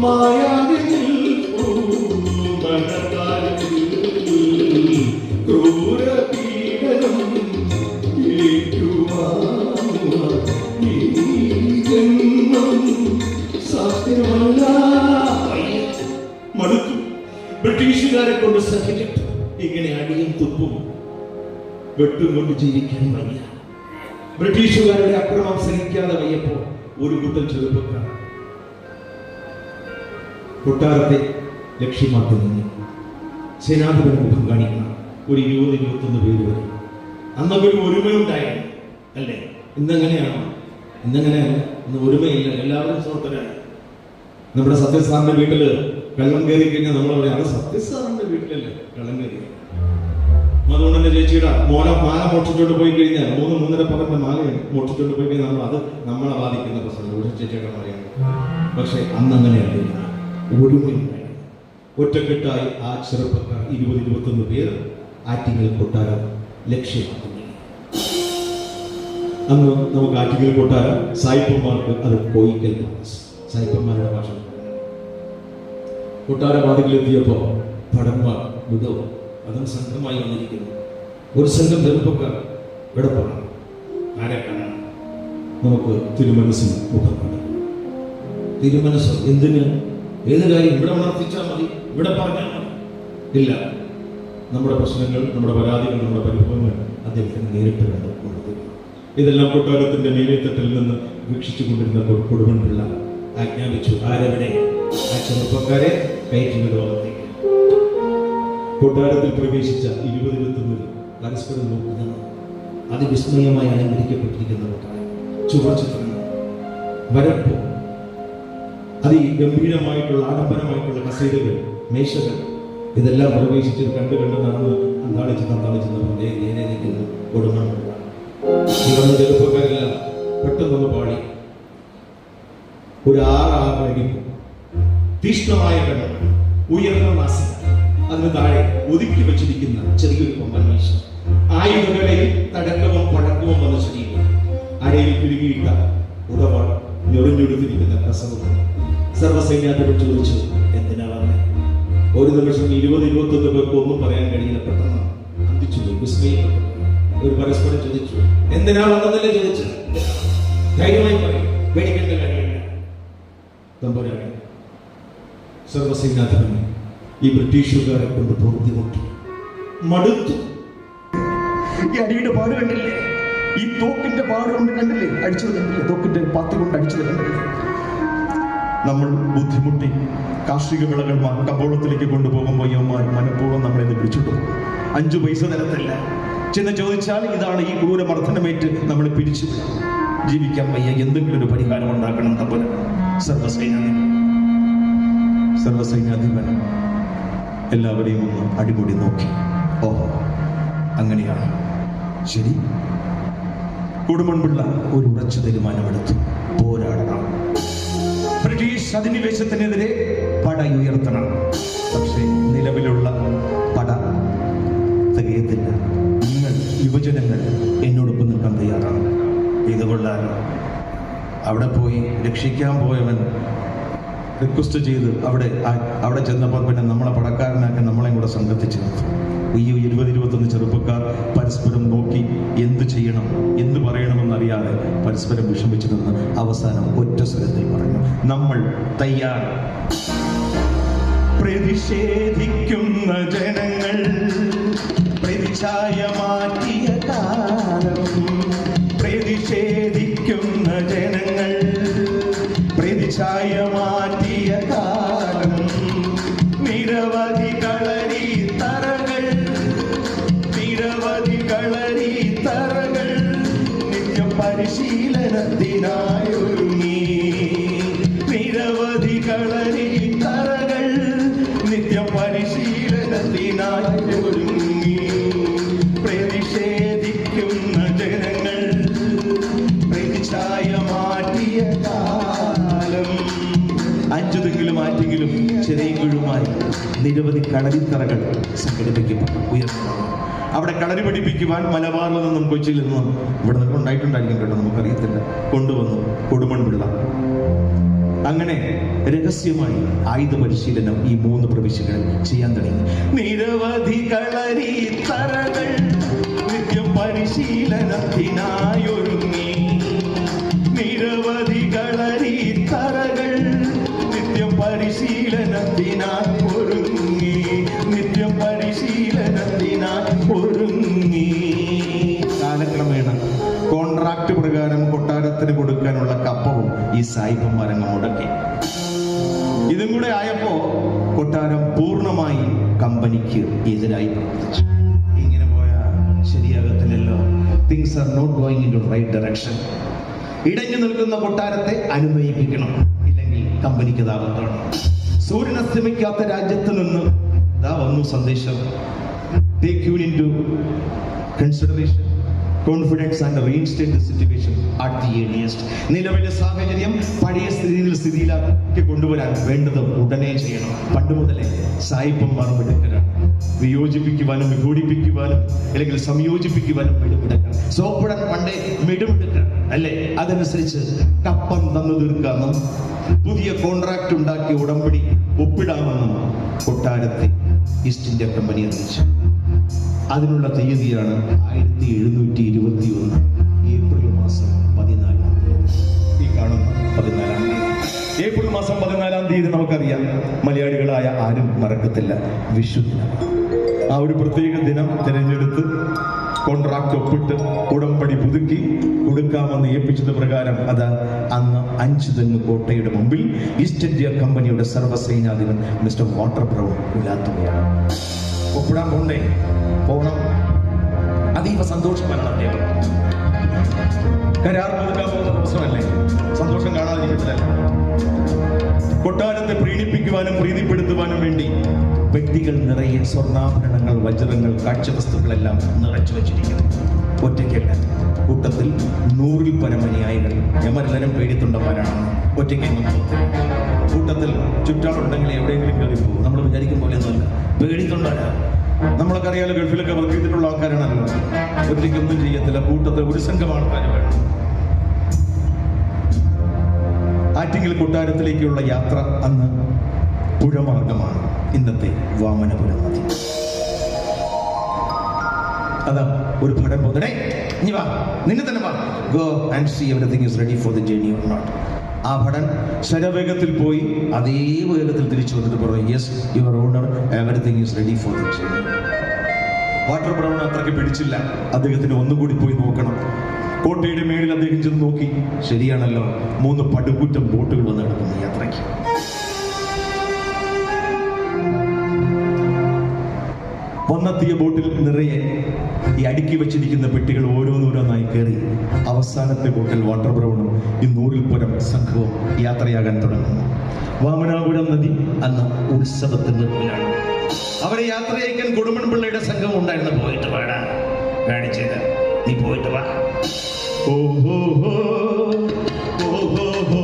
മായാതെ നിൽപ്പൂ മനകാലത്തിൽ. ക്രൂരപീഡനം ഏറ്റുവാങ്ങുവാൻ ഈ ജന്മം സാധ്യമല്ല. മടുത്തു. ബ്രിട്ടീഷുകാരെ കൊണ്ട് സഹിച്ചിട്ട് ഇങ്ങനെ അടിയും തുപ്പും വെട്ടും കൊണ്ട് ജീവിക്കാൻ വയ്യ. ബ്രിട്ടീഷുകാരുടെ അക്രമം സഹിക്കാതെ വയ്യപ്പോ ഒരു കൂട്ടം ചെറുപ്പക്കാർ കൊട്ടാരത്തെ ലക്ഷ്യമാക്കി നിന്ന് സേനാധിപന് മുഖം കാണിക്കണം. ഒരു 20-21 പേര് വരും. അന്നൊക്കെ ഒരു ഒരുമയുണ്ടായിരുന്നു അല്ലേ? ഇന്നെങ്ങനെയാണോ? ഇന്നെങ്ങനെയല്ല, ഇന്ന് ഒരുമയില്ല, എല്ലാവരും സ്വതന്ത്രരാണ്. നമ്മുടെ സത്യസാറിന്റെ വീട്ടില് കള്ളം കയറി കഴിഞ്ഞാൽ നമ്മൾ പറയാം, അത് സത്യസാറിന്റെ വീട്ടിലല്ലേ കള്ളം കയറി. അതുകൊണ്ട് തന്നെ ചേച്ചിയുടെ മാല മോഷിച്ചോണ്ട് പോയി കഴിഞ്ഞാൽ 3-3.5 പവന്റെ മാല മോഷിച്ചോണ്ട് പോയി കഴിഞ്ഞാൽ അത് നമ്മളെ ബാധിക്കുന്ന പ്രശ്നം ഒരു ചേച്ചിയുടെ പറയാം. പക്ഷെ അന്നങ്ങനെയല്ല, ഒരുമയുണ്ടായി. ഒറ്റക്കെട്ടായി ആ ചെറുപ്പക്കാർ 20-21 പേർ ആറ്റിങ്ങൽ കൊട്ടാരം ലക്ഷ്യമാക്കി. അന്ന് നമുക്ക് ആറ്റിങ്ങൽ കൊട്ടാരം സായിപ്പന്മാർക്ക് അത് കോയിക്കൽ തോമസ്, സായിപ്പന്മാരുടെ ഭാഷ. കൊട്ടാരവാദികളെത്തിയപ്പോ ഭടന്മാർ വിധവും അതും സംഘമായി വന്നിരിക്കുന്നു. ഒരു സംഘം ചെറുപ്പക്കാർ വെടപ്പാണ്. ആരെ കാണാൻ? നമുക്ക് തിരുമനസിന് മുഖം കാണാം. തിരുമനസ് എന്തിന്? ഏത് കാര്യം ഇവിടെ ഉണർത്തിച്ചാൽ മതി, ഇവിടെ പറഞ്ഞാൽ മതി. ഇല്ല, നമ്മുടെ പ്രശ്നങ്ങൾ, നമ്മുടെ പരാതികൾ, നമ്മുടെ പരിഭവങ്ങൾ അദ്ദേഹത്തിന് നേരിട്ട് കണ്ട് ഉണർത്തുക. ഇതെല്ലാം കൊട്ടാരത്തിന്റെ മേലേത്തട്ടിൽ നിന്ന് വീക്ഷിച്ചു കൊണ്ടിരുന്ന കൊടുമൺപിള്ള ആജ്ഞാപിച്ചു, ആരെവിടെ? ആ ചെറുപ്പക്കാരെ കയറ്റിവിടുവാനത്തേക്ക്. കൊട്ടാരത്തിൽ പ്രവേശിച്ച 20-21 പരസ്പരം നോക്കുന്നത് അതിവിസ്മയമായി അലങ്കരിക്കപ്പെട്ടിരിക്കുന്ന കൊട്ടാരം. ചുവർച്ചിത്രങ്ങൾ, വരപ്പ്, അതിഗംഭീരമായിട്ടുള്ള ആഡംബരമായിട്ടുള്ള കസേരകൾ, മേശകൾ, ഇതെല്ലാം പ്രവേശിച്ച് കണ്ടു നടന്ന് അന്താളിച്ച് നേരെ നിൽക്കുന്നു കൊടുമൺപിള്ള. ഇവരുടെ ചെറുപ്പക്കാരെല്ലാം പെട്ടെന്നൊന്ന് പാടി. ഒരു 6 അടി തീഷ്ണമായ കണ്ണുകൾ, ഉയർന്ന നാസിക, അതിന് താഴെ ഒതുക്കി വെച്ചിരിക്കുന്ന ചെറിയൊരു കൊമ്പൻ മീശ, ആയുധങ്ങളെയും തടക്കവും പഴക്കവും വന്ന ശരീരം, അരയിൽ കിഴുകിയിട്ട ഉടവാൾ, ഞൊറിഞ്ഞൊടുത്തിരിക്കുന്ന കസവും. സർവ്വസൈന്യാധിപൻ ചോദിച്ചു, എന്തിനാ വന്നേ? ഒരു നിമിഷം 20-21 പേർക്ക് ഒന്നും പറയാൻ കഴിയില്ല. പെട്ടെന്ന് അന്തിച്ചു പോയി, വിസ്മയപ്പെട്ടു. ഒരു പരസ്പരം ചോദിച്ചു, എന്തിനാ വന്നതല്ലേ ചോദിച്ചത്? ധൈര്യമായി പറയും, പേടിക്കേണ്ട കാര്യമില്ല. തമ്പുരാനെ, സർവസൈന്യാധിപനെ ഈ ബ്രിട്ടീഷുകാരെ കൊണ്ട് ബുദ്ധിമുട്ടി മടുത്തു. ഈ അടിയുടെ പാട് കണ്ടില്ലേ? ഈ തോക്കിന്റെ പാട് കൊണ്ട് കണ്ടില്ലേ? അടിച്ചത് കണ്ടില്ലേ? തോക്കിന്റെ പാത്തി കൊണ്ട് അടിച്ചത് കണ്ടില്ലേ? നമ്മൾ ബുദ്ധിമുട്ടി കാർഷിക വിളകൾ കമ്പോളത്തിലേക്ക് കൊണ്ടുപോകുമ്പോൾ യവന്മാർ മനഃപൂർവ്വം നമ്മളെ വിളിച്ചിട്ടു. 5 പൈസ തരത്തില്ല. ചെന്ന് ചോദിച്ചാൽ ഇതാണ് ഈ ക്രൂരമർദ്ദനമേറ്റ് നമ്മൾ പിരിച്ചു ജീവിക്കാൻ വയ്യ, എന്തെങ്കിലും ഒരു പരിഹാരം ഉണ്ടാക്കണം. തമ്പുരാൻ, സർവസൈന്യാധിപൻ എല്ലാവരെയും ഒന്ന് അടിമുടി നോക്കി. ഓഹോ, അങ്ങനെയാണ് ശരി. കൊടുമൺപിള്ള ഒരു ഉറച്ച തീരുമാനമെടുത്തു. പോരാടണം. ബ്രിട്ടീഷ് അധിനിവേശത്തിനെതിരെ പടയുയർത്തണം. പക്ഷേ നിലവിലുള്ള പട തികയത്തില്ല. നിങ്ങൾ യുവജനങ്ങൾ എന്നോടൊപ്പം നിൽക്കാൻ തയ്യാറാണ്. ഇതുകൊള്ളാലോ. അവിടെ പോയി രക്ഷിക്കാൻ പോയവൻ റിക്വസ്റ്റ് ചെയ്ത് അവിടെ ചെന്നപ്പോൾ പിന്നെ നമ്മളെ പടക്കാരനാക്കി നമ്മളെയും കൂടെ സംഘത്തിൽ ചേർത്തു. ഈ 20-21 ചെറുപ്പക്കാർ പരസ്പരം നോക്കി എന്ത് ചെയ്യണം എന്ത് പറയണമെന്നറിയാതെ പരസ്പരം വിഷമിച്ചു നിന്ന് അവസാനം ഒറ്റ സ്വരത്തിൽ പറഞ്ഞു, നമ്മൾ തയ്യാർ. പ്രതിഷേധിക്കുന്ന ജനങ്ങൾ, പ്രതിച്ഛായ മാറ്റിയ കാലം. പ്രതിഷേധിക്കുന്ന ജനങ്ങൾ, പ്രതിച്ഛായ മാറ്റിയ കാലം. നിരവധി കളരി തറകൾ, നിരവധി കളരി തറകൾ നിത്യം പരിശീലനത്തിനായൊരുങ്ങി. നിരവധി കളരി തറകൾ നിത്യം പരിശീലനത്തിനായൊരുങ്ങി. പ്രതിഷേധിക്കുന്ന ജനങ്ങൾ, പ്രതിച്ഛായ മാറ്റിയ കാലം. 5 തെങ്കിലും ആറ്റെങ്കിലും ചെറിയ കുഴുമായി നിരവധി കളരിത്തറകൾ സംഘടിപ്പിക്കപ്പെട്ടു, ഉയർന്നു. അവിടെ കളരി പഠിപ്പിക്കുവാൻ മലബാറിൽ നിന്നും കൊച്ചിയിൽ നിന്നും ഇവിടെ നിന്നൊക്കെ ഉണ്ടായിട്ടുണ്ടായിരിക്കും കേട്ടോ, നമുക്കറിയത്തില്ല, കൊണ്ടുവന്നു കൊടുമൺപിള്ള. അങ്ങനെ രഹസ്യമായി ആയുധ പരിശീലനം ഈ 3 പ്രവിശ്യകളിൽ ചെയ്യാൻ തുടങ്ങി. നിരവധി കളരി തറകൾ നിത്യം പരിശീലനത്തിനായൊരുങ്ങി. നിരവധി കളരി തറകൾ നിത്യം പരിശീലനത്തിനായി ഒരുങ്ങി. നിത്യം പരിശീലനത്തിനായി ഒരുങ്ങി. കാലക്രമേണ കോൺട്രാക്ട് പ്രകാരം കൊട്ടാരത്തിന് കൊടുക്കാനുള്ള കപ്പവും ഈ സായിപ്പന്മാരങ്ങ് മുടക്കി. ഇതും കൂടെ ആയപ്പോ കൊട്ടാരം പൂർണ്ണമായി കമ്പനിക്ക് എതിരായി പ്രവർത്തിച്ചു. ഇങ്ങനെ പോയാൽ ശരിയാകത്തില്ലല്ലോ. Things are not going in to right direction. ഇടഞ്ഞു നിൽക്കുന്ന കൊട്ടാരത്തെ അനുനയിപ്പിക്കണം, ഇല്ലെങ്കിൽ കമ്പനിക്ക് താപത്താണ്. സൂര്യൻ അസ്തമിക്കാത്ത രാജ്യത്ത് നിന്ന് ദാ വന്നു സന്ദേശം. Take you into consideration, confidence and reinstate the situation at the earliest. നിലവിലെ സാഹചര്യം പഴയ സ്ഥിതിയിലാക്കി കൊണ്ടുവരാൻ വേണ്ടത് ഉടനെ ചെയ്യണം. പണ്ട് മുതലേ സായിപ്പന്മാർ മിടുക്കരാണ്. വിയോജിപ്പിക്കുവാനും വിഘൂടിപ്പിക്കുവാനും അല്ലെങ്കിൽ സംയോജിപ്പിക്കുവാനും മിടുമിടുക്കണം. സോപ്പിടൻ പണ്ടേ മിടുമിടുക്കണം അല്ലേ? അതനുസരിച്ച് കപ്പം തന്നു തീർക്കാമെന്നും പുതിയ കോൺട്രാക്ട് ഉണ്ടാക്കി ഉടമ്പടി ഒപ്പിടാമെന്നും കൊട്ടാരത്തെ ഈസ്റ്റ് ഇന്ത്യ കമ്പനി അറിയിച്ചു. അതിനുള്ള തീയതിയാണ് 1721 ഏപ്രിൽ മാസം 14-ാം തീയതി. ഈ കാണുന്ന 14-ാം തീയതി, ഏപ്രിൽ മാസം 14-ാം തീയതി നമുക്കറിയാം, മലയാളികളായ ആരും മറക്കത്തില്ല, വിഷുദിനം. ആ ഒരു പ്രത്യേക ദിനം തിരഞ്ഞെടുത്ത് കോൺട്രാക്ട് ഒപ്പിട്ട് ഉടമ്പടി പുതുക്കി കൊടുക്കാമെന്ന് ഏൽപ്പിച്ചത് പ്രകാരം അത് അന്ന് 5 തെങ്ങ് കോട്ടയുടെ മുമ്പിൽ ഈസ്റ്റ് ഇന്ത്യ കമ്പനിയുടെ സർവ്വസൈനാധിപൻ മിസ്റ്റർ വാട്ടർ ബ്രൗൺ ഉലാത്തുകയാണ്. ഒപ്പിടാൻ പോകണം. അതീവ സന്തോഷമാണ് അദ്ദേഹം. കരാർ പുതുക്കാൻ പോകുന്ന ദിവസമല്ലേ, സന്തോഷം കാണാതിരിക്കത്തില്ല. കൊട്ടാരത്തെ പ്രീണിപ്പിക്കുവാനും പ്രീതിപ്പെടുത്തുവാനും വേണ്ടി പെട്ടികൾ നിറയെ സ്വർണ്ണാഭരണങ്ങൾ, വജ്രങ്ങൾ, കാഴ്ചവസ്തുക്കളെല്ലാം നിറച്ചു വച്ചിരിക്കുന്നു. ഒറ്റയ്ക്കല്ല, കൂട്ടത്തിൽ 100-ൽ പരം അനുയായികൾ. യമരെല്ലാവരും പേടിത്തുണ്ടന്മാരാണ്. ഒറ്റയ്ക്കെങ്ങും കൂട്ടത്തിൽ ചുറ്റാളുണ്ടെങ്കിൽ എവിടെയെങ്കിലും കയറി പോകും. നമ്മൾ വിചാരിക്കും പോലെ ഒന്നുമല്ല, പേടിത്തുണ്ടാണ്. നമ്മളൊക്കെ അറിയാലോ, ഗൾഫിലൊക്കെ വർക്ക് ചെയ്തിട്ടുള്ള ആൾക്കാരാണല്ലോ. ഒറ്റയ്ക്കൊന്നും ചെയ്യത്തില്ല, കൂട്ടത്തിൽ ഒരു സംഘം ആൾക്കാർ വേണം. ആറ്റിങ്ങൽ കൊട്ടാരത്തിലേക്കുള്ള യാത്ര അന്ന് പുഴമാർഗമാണ്. ഇന്നത്തെ വാമനപുരം നദി. അതാ ഒരു ഭടൻ പോകുന്നേ, നീ വാ, നിന്നെ തന്നെ വാ, go and see everything is ready for the journey or not. ആ ഭടൻ ശരവേഗത്തിൽ പോയി അതേ വേഗത്തിൽ തിരിച്ചു വന്നിട്ട് പറഞ്ഞു, yes your honour, everything is ready for the journey. Water Brown അത്രയ്ക്ക് പിടിച്ചില്ല. അദ്ദേഹത്തിന് ഒന്നുകൂടി പോയി നോക്കണം. കോട്ടയുടെ മേളിൽ അദ്ദേഹം ചെന്ന് നോക്കി. ശരിയാണല്ലോ, 3 പടുകൂറ്റം ബോട്ടുകൾ വന്ന് കിടക്കുന്നു യാത്രയ്ക്ക്. വന്നെത്തിയ ബോട്ടിൽ നിറയെ ഈ അടുക്കി വെച്ചിരിക്കുന്ന പെട്ടികൾ ഓരോന്നോരോന്നായി കയറി അവസാനത്തെ ബോട്ടിൽ വാട്ടർ ബ്രൗണും ഈ 100-ൽ പരം സംഘവും യാത്രയാകാൻ തുടങ്ങുന്നു. വാമനാപുരം നദി അന്ന് ഉത്സവത്തിന്റെ മുന്നിലാണ്. അവരെ യാത്ര അയക്കാൻ കൊടുമൺപിള്ളയുടെ സംഘം ഉണ്ടായിരുന്നു. പോയിട്ട് വാടാ, കാണിച്ചത് നീ പോയിട്ട് വാ. ഓഹോ ഹോ ഓഹോ ഹോ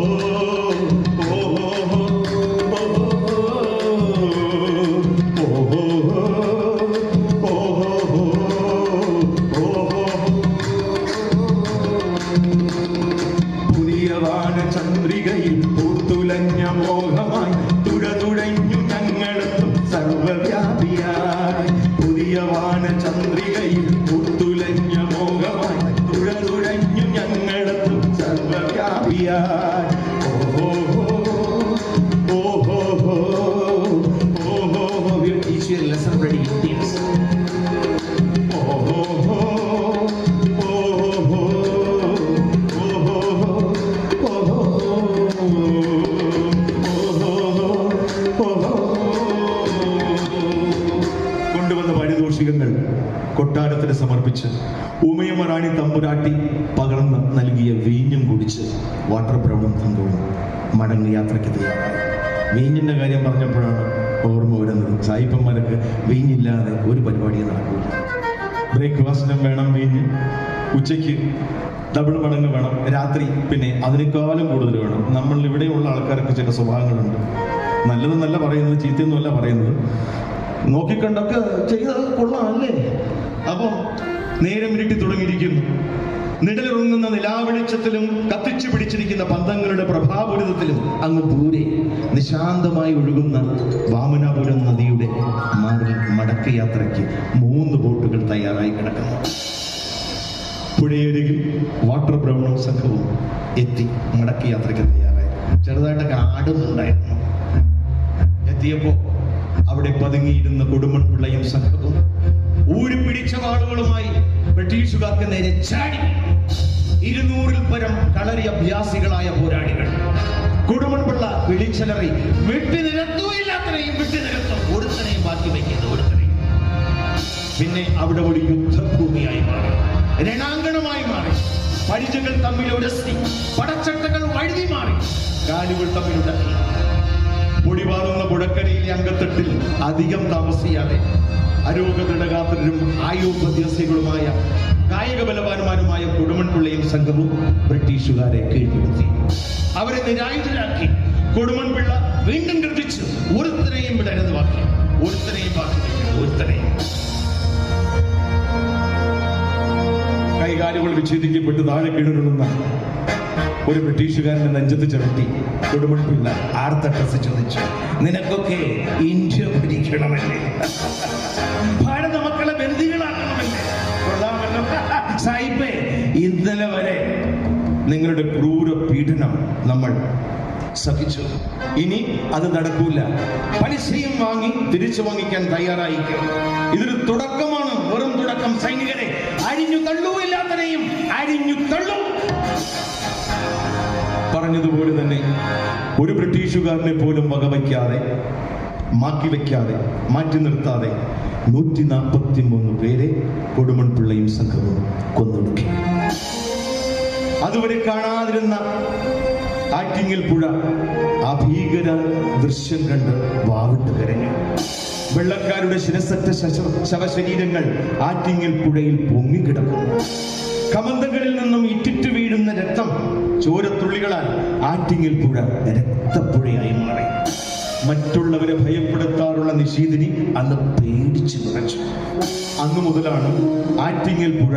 ചന്ദ്രികയിൽ പൂത്തുല പൂത്തുലഞ്ഞ മോഹമായി തുഴതുഴഞ്ഞു ഞങ്ങളെത്തും സർവവ്യാപിയായി. പുതിയ വാനചന്ദ്രികയിൽ പൂത്തുലഞ്ഞ മോഹമായി തുഴതുഴഞ്ഞു ഞങ്ങളെത്തും സർവവ്യാപിയായി. ഓഹോ ഓഹോ ഓഹോ we'll teach you a lesson pretty intense. കൊണ്ടുവന്ന പാരിതോഷികങ്ങൾ കൊട്ടാരത്തിന് സമർപ്പിച്ച് ഉമയമറാണി തമ്പുരാട്ടി പകർന്ന് നൽകിയ വീഞ്ഞും കുടിച്ച് വാട്ടർ ബ്രൗണും തങ്കവും മടങ്ങി യാത്രയ്ക്ക് തയ്യാറായി. വീഞ്ഞിന്റെ കാര്യം പറഞ്ഞപ്പോഴാണ് ഓർമ്മ വരുന്നത്, സായിപ്പന്മാർക്ക് വീഞ്ഞില്ലാതെ ഒരു പരിപാടിയും നടക്കില്ല. ബ്രേക്ക്ഫാസ്റ്റിനും വേണം വീഞ്ഞ്, ഉച്ചയ്ക്ക് ഡബിൾ മടങ്ങ് വേണം, രാത്രി പിന്നെ അതിനേക്കാളും കൂടുതൽ വേണം. നമ്മൾ ഇവിടെയുള്ള ആൾക്കാർക്ക് ചില സ്വഭാവങ്ങളുണ്ട്. നല്ലതെന്നല്ല പറയുന്നത്, ചീത്തയൊന്നുമല്ല പറയുന്നത്, നോക്കിക്കണ്ടൊക്കെ ചെയ്തത് കൊള്ളാമല്ലേ. അപ്പം നേരം ഇരുട്ടി തുടങ്ങിയിരിക്കുന്നു. നിഴലിറങ്ങുന്ന നിലാവെളിച്ചത്തിലും കത്തിച്ചു പിടിച്ചിരിക്കുന്ന പന്തങ്ങളുടെ പ്രഭാപുരിതത്തിലും അങ്ങ് ദൂരെ നിശാന്തമായി ഒഴുകുന്ന വാമനാപുരം നദിയുടെ മാറിൽ മടക്കയാത്രയ്ക്ക് 3 ബോട്ടുകൾ തയ്യാറായി കിടക്കുന്നു. പുഴയരികിൽ വാട്ടർ ബ്രൗണും സംഘവും എത്തി മടക്കയാത്രയ്ക്ക് തയ്യാറായി. ചെറുതായിട്ടൊക്കെ ആടുന്നുണ്ടായിരുന്നു. എത്തിയപ്പോ അവിടെ പതുങ്ങിയിരുന്ന കൊടുമൺ പിള്ളയും സംഘവും ഊരിപ്പിടിച്ച വാളുകളുമായി ബ്രിട്ടീഷുകാർക്ക് നേരെ ചാടി. 200-ൽ പരം കളരി അഭ്യാസികളായ പോരാളികൾ. കൊടുമൺ പിള്ള വിളിച്ചലറി, വിട്ടുനിരത്തുകയില്ലാത്തനെയും വിട്ടുനിരത്തും, ഒരുത്തനെയും ബാക്കി വയ്ക്കുന്നത് ഒരുത്തനെയും. പിന്നെ അവിടെ ഒരു യുദ്ധഭൂമിയായി മാറി, രണാങ്കണമായി മാറി. പരിചകൾ തമ്മിൽ ഉരസി, പടച്ചട്ടകൾ വഴുതി മാറി, കാലുകൾ തമ്മിൽ ഉടക്കി. പൊടിപാറുന്ന പുഴക്കരയിലെ അങ്കത്തട്ടിൽ അധികം താമസിയാതെ അരോഗദൃഢഗാത്രരും ആയുധദ്യസികളുമായ കായിക ബലവാന്മാരുമായ കൊടുമൺ പിള്ളയും സംഘവും ബ്രിട്ടീഷുകാരെ കീഴ്പ്പെടുത്തി. അവരെ നിരായുധരാക്കി. കൊടുമൺ പിള്ള വീണ്ടും ഗർജിച്ചു, ഒരുത്തനെയും വിടരുത് ബാക്കി, ഒരുത്തനെയും ബാക്കി വയ്ക്കുന്നു, ഒരുത്തനെയും. കൈകാലുകൾ വിച്ഛേദിക്കപ്പെട്ട് താഴെ കീഴടങ്ങുന്ന ഒരു ബ്രിട്ടീഷുകാരന്റെ നെഞ്ചത്ത് ചവിട്ടി കൊടുമൺ പിള്ള ആർത്തട്ടസിച്ചു ചോദിച്ചു, നിനക്കൊക്കെ ഇന്ത്യ ഭരിക്കണമല്ലേ? ഭാരത മക്കളെ ബന്ദികളാക്കണമല്ലേ? കൊള്ളാമല്ലോ സായിപ്പേ, ഇന്നലെ വരെ നിങ്ങളുടെ ക്രൂര പീഡനം നമ്മൾ സഹിച്ചു. ഇനി അത് നടക്കൂല. പലിശയും വാങ്ങി തിരിച്ചു വാങ്ങിക്കാൻ തയ്യാറായിരിക്കും. ഇതൊരു തുടക്കമാണ്, വെറും തുടക്കം. സൈനികരെ അരിഞ്ഞു തള്ളൂല്ലാത്തനെയും അരിഞ്ഞു തള്ളും. പറഞ്ഞതുപോലെ തന്നെ ഒരു ബ്രിട്ടീഷുകാരനെ പോലും വകവയ്ക്കാതെ, മാറ്റിവെക്കാതെ, മാറ്റി നിർത്താതെ 143 പേരെ കൊടുമൺ പിള്ളയും സംഘവും കൊന്നൊടുക്കി. അതുവരെ കാണാതിരുന്ന ആറ്റിങ്ങൽ പുഴ ആ ഭീകര ദൃശ്യം കണ്ട് വാവിട്ട് കരഞ്ഞു. വെള്ളക്കാരുടെ ശിരസറ്റ ശവശരീരങ്ങൾ ആറ്റിങ്ങൽ പുഴയിൽ പൊങ്ങിക്കിടക്കുന്നു. കമന്തകളിൽ നിന്നും ഇറ്റിറ്റ് വീഴുന്ന രക്തം ചോരത്തുള്ളികളാൽ ആറ്റിങ്ങൽ പുഴ രക്തപ്പുഴയായി മാറി. മറ്റുള്ളവരെ ഭയപ്പെടുത്താറുള്ള നിശീതിനി അന്ന് പേടിച്ചു നിറച്ചു. അന്നു മുതലാണ് ആറ്റിങ്ങൽ പുഴ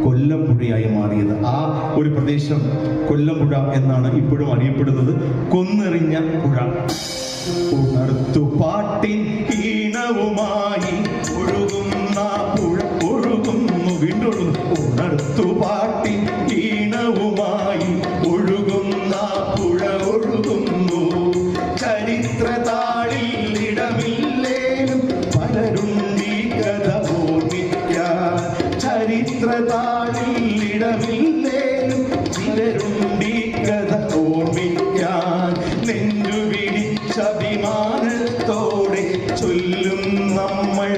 കൊല്ലം പുഴയായി മാറിയത്. ആ ഒരു പ്രദേശം കൊല്ലം പുഴ എന്നാണ് ഇപ്പോഴും അറിയപ്പെടുന്നത്. കൊന്നെറിഞ്ഞ പുഴ. ഉണർത്തുപാട്ടിൻ ഈണവുമായി ഒഴുകുന്ന പുഴ ഒഴുകുന്നു, വീണ്ടും ഒഴുകുന്നു. ഉണർത്തുപാട്ടിൻ ഈണവുമായി ഒഴുകുന്ന പുഴ ഒഴുകുന്നു. ചരിത്രതാളിൽ ഇടമില്ലേലും പലരുണ്ടീ കഥ ഓർമ്മിക്കാൻ. ചരിത്രതാളിൽ ഇടമില്ലേലും ചിലരുണ്ടീ കഥ ഓർമ്മിക്കാൻ. നെഞ്ചുവിടിച്ചഭിമാനത്തോടെ ചൊല്ലും നമ്മൾ,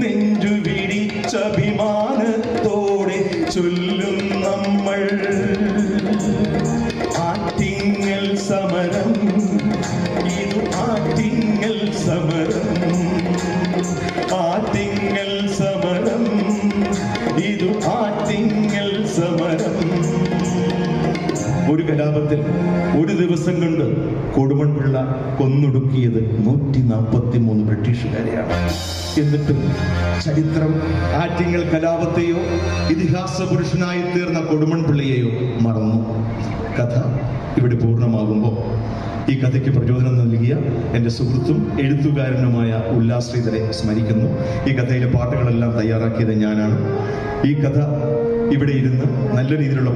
നെഞ്ചുവിടിച്ചഭിമാനത്തോടെ ചൊല്ലും നമ്മൾ. ആറ്റിങ്ങൽ സമരം കലാപത്തിൽ ഒരു ദിവസം കൊണ്ട് കൊടുമൺപിള്ള കൊന്നൊടുക്കിയത് 143 ബ്രിട്ടീഷുകാരെയാണ്. എന്നിട്ടും ചരിത്രം ആറ്റിങ്ങൽ കലാപത്തെയോ ഇതിഹാസ പുരുഷനായി തീർന്ന കൊടുമൺപിള്ളയെയോ മറന്നു. കഥ ഇവിടെ പൂർണ്ണമാകുമ്പോൾ ഈ കഥയ്ക്ക് പ്രചോദനം നൽകിയ എൻ്റെ സുഹൃത്തും എഴുത്തുകാരനുമായ ഉല്ലാസ് ശ്രീധരെ സ്മരിക്കുന്നു. ഈ കഥയിലെ പാട്ടുകളെല്ലാം തയ്യാറാക്കിയത് ഞാനാണ്. ഈ കഥ ഇവിടെ ഇരുന്ന് നല്ല രീതിയിലുള്ള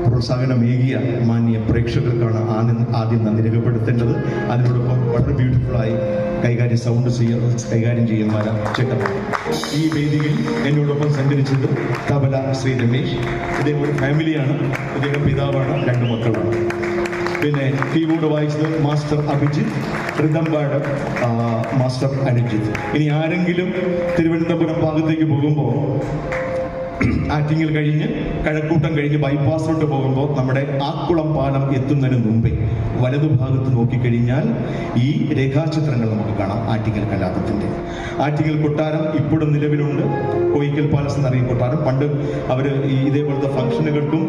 പ്രോത്സാഹനമേകിയ മാന്യ പ്രേക്ഷകർക്കാണ് ആദ്യം നന്ദി രേഖപ്പെടുത്തേണ്ടത്. അതിനോടൊപ്പം വളരെ ബ്യൂട്ടിഫുള്ളായി കൈകാര്യം ചെയ്യുന്ന ചേട്ടന്മാർ. ഈ വേദിയിൽ എന്നോടൊപ്പം സഞ്ചരിച്ചത് തബല ശ്രീ രമേശ്. ഇദ്ദേഹം ഒരു ഫാമിലിയാണ്. ഇദ്ദേഹം പിതാവാണ്, 2 മക്കളാണ്. പിന്നെ കീബോർഡ് വായിച്ചത് മാസ്റ്റർ അഭിജിത്ത്, റിതംബാഡ് മാസ്റ്റർ അനുജിത്ത്. ഇനി ആരെങ്കിലും തിരുവനന്തപുരം ഭാഗത്തേക്ക് പോകുമ്പോൾ ആറ്റിങ്ങൽ കഴിഞ്ഞ് കഴക്കൂട്ടം കഴിഞ്ഞ് ബൈപ്പാസിലോട്ട് പോകുമ്പോൾ നമ്മുടെ ആക്കുളം പാലം എത്തുന്നതിന് മുമ്പേ വലതുഭാഗത്ത് നോക്കിക്കഴിഞ്ഞാൽ ഈ രേഖാചിത്രങ്ങൾ നമുക്ക് കാണാം. ആറ്റിങ്ങൽ കലാപത്തിൻ്റെ ആറ്റിങ്ങൽ കൊട്ടാരം ഇപ്പോഴും നിലവിലുണ്ട്. കോയിക്കൽ പാലസ് എന്നറിയ കൊട്ടാരം. പണ്ട് അവർ ഈ ഇതേപോലത്തെ ഫംഗ്ഷനുകൾക്കും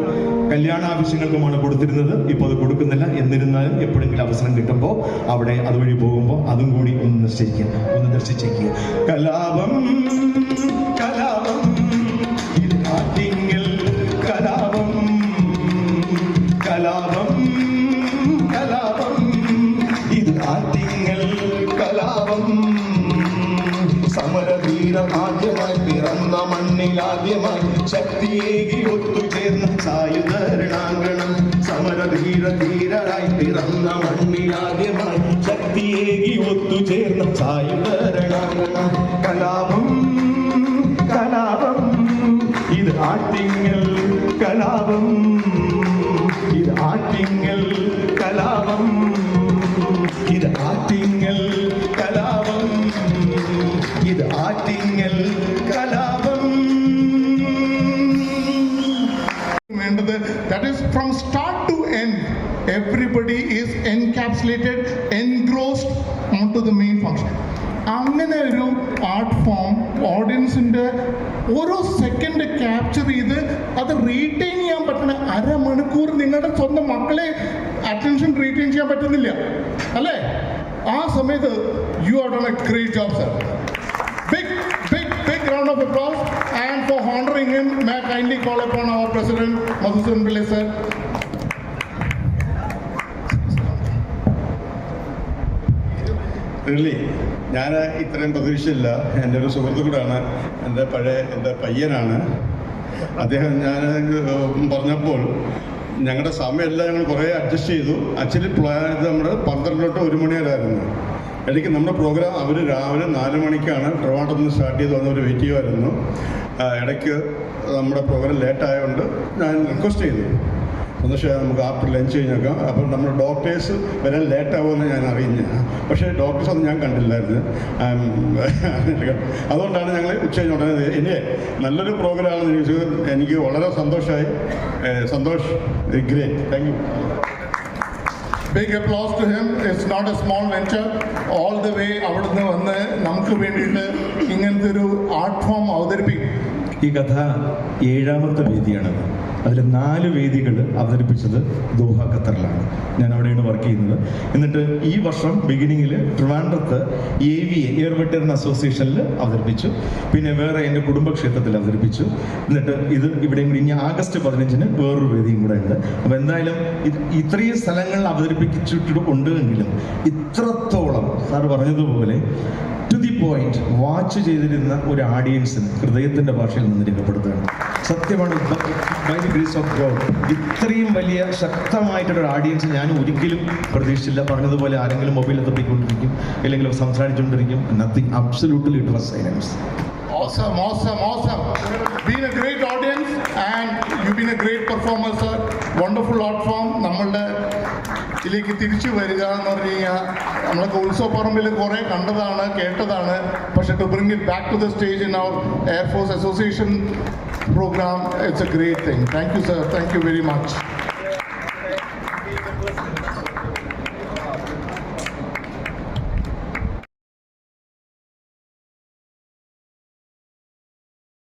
കല്യാണ ആവശ്യങ്ങൾക്കുമാണ് കൊടുത്തിരുന്നത്. ഇപ്പോൾ അത് കൊടുക്കുന്നില്ല. എന്നിരുന്നാലും എപ്പോഴെങ്കിലും അവസരം കിട്ടുമ്പോൾ അവിടെ അതുവഴി പോകുമ്പോൾ അതും കൂടി ഒന്ന് ദർശിച്ചേക്കുക. കലാപം കലാപം ആറ്റിങ്ങൽ കലാപം കലാപം കലാപം ഇത് ആറ്റിങ്ങൽ കലാപം. സമരവീരം ആദ്യമായി പിറന്ന മണ്ണിലാദ്യമായി ശക്തിയേകി ഒത്തുചേർന്ന സായുധരണാങ്കണം. സമരധീരധീരരായി പിറന്ന മണ്ണിലാദ്യമായി ശക്തിയേകി ഒത്തുചേർന്ന സായുധരണാങ്കണം. കലാപം കലാപം ഇത് ആറ്റിങ്ങൽ കലാപം. ഇത് ആറ്റിങ്ങൽ കലാപം. ഇത് ആറ്റിങ്ങൽ കലാപം. ഇത് ആറ്റിങ്ങൽ കലാപം. വേണ്ടത് that is from start to end everybody is encapsulated, engrossed onto the main function. അങ്ങനെ ഒരു ആർട്ട് ഫോം ഓഡിയൻസിൻ്റെ ഓരോ സെക്കൻഡ് ക്യാപ്ചർ ചെയ്ത് അത് റീറ്റെയിൻ ചെയ്യാൻ പറ്റുന്ന അരമണിക്കൂർ നിങ്ങളുടെ സ്വന്തം മക്കളെ അറ്റൻഷൻ റീറ്റെയിൻ ചെയ്യാൻ പറ്റുന്നില്ല അല്ലേ? ആ സമയത്ത് you are done A great job sir. Big round of applause, and for honoring him may I kindly call upon our President Madhusudan Pillai sir. Really ഞാൻ ഇത്രയും പ്രതീക്ഷയില്ല. എൻ്റെ ഒരു സുഹൃത്തു കൂടാണ്, എൻ്റെ പയ്യനാണ് അദ്ദേഹം. ഞാൻ പറഞ്ഞപ്പോൾ ഞങ്ങളുടെ സമയമെല്ലാം ഞങ്ങൾ കുറേ അഡ്ജസ്റ്റ് ചെയ്തു. ആക്ച്വലി പ്ലാൻ ചെയ്ത് നമ്മുടെ 12 തൊട്ട് 1 മണി വരെയായിരുന്നു. ഇടയ്ക്ക് നമ്മുടെ പ്രോഗ്രാം അവർ രാവിലെ 4 മണിക്കാണ് ട്രിവാൻഡ്രത്ത് നിന്ന് സ്റ്റാർട്ട് ചെയ്ത് വന്നവർ വെയിറ്റ് ചെയ്യുമായിരുന്നു. ഇടയ്ക്ക് നമ്മുടെ പ്രോഗ്രാം ലേറ്റായതുകൊണ്ട് ഞാൻ റിക്വസ്റ്റ് ചെയ്തു, സന്തോഷം നമുക്ക് ആഫ്റ്റർ ലഞ്ച് കഴിഞ്ഞേക്കാം. അപ്പം നമ്മുടെ ഡോക്ടേഴ്സ് വരാൻ ലേറ്റാവുമെന്ന് ഞാൻ അറിഞ്ഞ, പക്ഷേ ഡോക്ടേഴ്സ് ഒന്നും ഞാൻ കണ്ടില്ലായിരുന്നു. അതുകൊണ്ടാണ് ഞങ്ങൾ ഉച്ച കഴിഞ്ഞുടനെ ഇനി നല്ലൊരു പ്രോഗ്രാമാണെന്ന് ചോദിച്ചത്. എനിക്ക് വളരെ സന്തോഷമായി. Santhosh, great, thank you. Big applause to him. It's not a small venture. All the way അവിടുന്ന് വന്ന് നമുക്ക് വേണ്ടിയിട്ട് ഇങ്ങനത്തെ ഒരു ആർട്ട് ഫോം അവതരിപ്പിക്കും. ഈ കഥ 7ാമത്തെ വേദിയാണത്. അതിൽ 4 വേദികൾ അവതരിപ്പിച്ചത് ദോഹ, ഖത്തറിലാണ്. ഞാൻ അവിടെയാണ് വർക്ക് ചെയ്യുന്നത്. എന്നിട്ട് ഈ വർഷം ബിഗിനിങ്ങിൽ ട്രിവാൻഡ്രത്ത് AVA എയർ വെറ്ററിൻ അസോസിയേഷനിൽ അവതരിപ്പിച്ചു. പിന്നെ വേറെ എൻ്റെ കുടുംബക്ഷേത്രത്തിൽ അവതരിപ്പിച്ചു. എന്നിട്ട് ഇത് ഇവിടെയും കൂടി ഇനി ആഗസ്റ്റ് 15-ന് വേറൊരു വേദിയും കൂടെ ഉണ്ട്. അപ്പോൾ എന്തായാലും ഇത്രയും സ്ഥലങ്ങളിൽ അവതരിപ്പിച്ചിട്ടുണ്ട് എങ്കിലും ഇത്രത്തോളം സാറ് പറഞ്ഞതുപോലെ ടു ദി പോയിന്റ് വാച്ച് ചെയ്തിരുന്ന ഒരു ആഡിയൻസിന് ഹൃദയത്തിൻ്റെ ഭാഷയിൽ നിന്ന് രേഖപ്പെടുത്തുകയാണ്. സത്യമാണ്, by the grace of God ഇത്രയും വലിയ ശക്തമായിട്ടൊരു ഓഡിയൻസ് ഞാൻ ഒരിക്കലും പ്രതീക്ഷിച്ചില്ല. പറഞ്ഞതുപോലെ ആരെങ്കിലും മൊബൈൽ തപ്പിക്കൊണ്ടിരിക്കും, അല്ലെങ്കിൽ സംസാരിച്ചുകൊണ്ടിരിക്കും. Nothing, absolutely it was silence. Awesome. Been a great audience and you've been a great performer, sir. Wonderful art form. നമ്മളുടെ ഇതിലേക്ക് തിരിച്ചു വരിക എന്ന് പറഞ്ഞു കഴിഞ്ഞാൽ നമ്മളൊക്കെ ഉത്സവപ്പറമ്പിൽ കുറേ കണ്ടതാണ്, കേട്ടതാണ്. പക്ഷെ to bring it back to the stage in our Air Force Association program, it's a great thing. Thank you, sir. Thank you very much.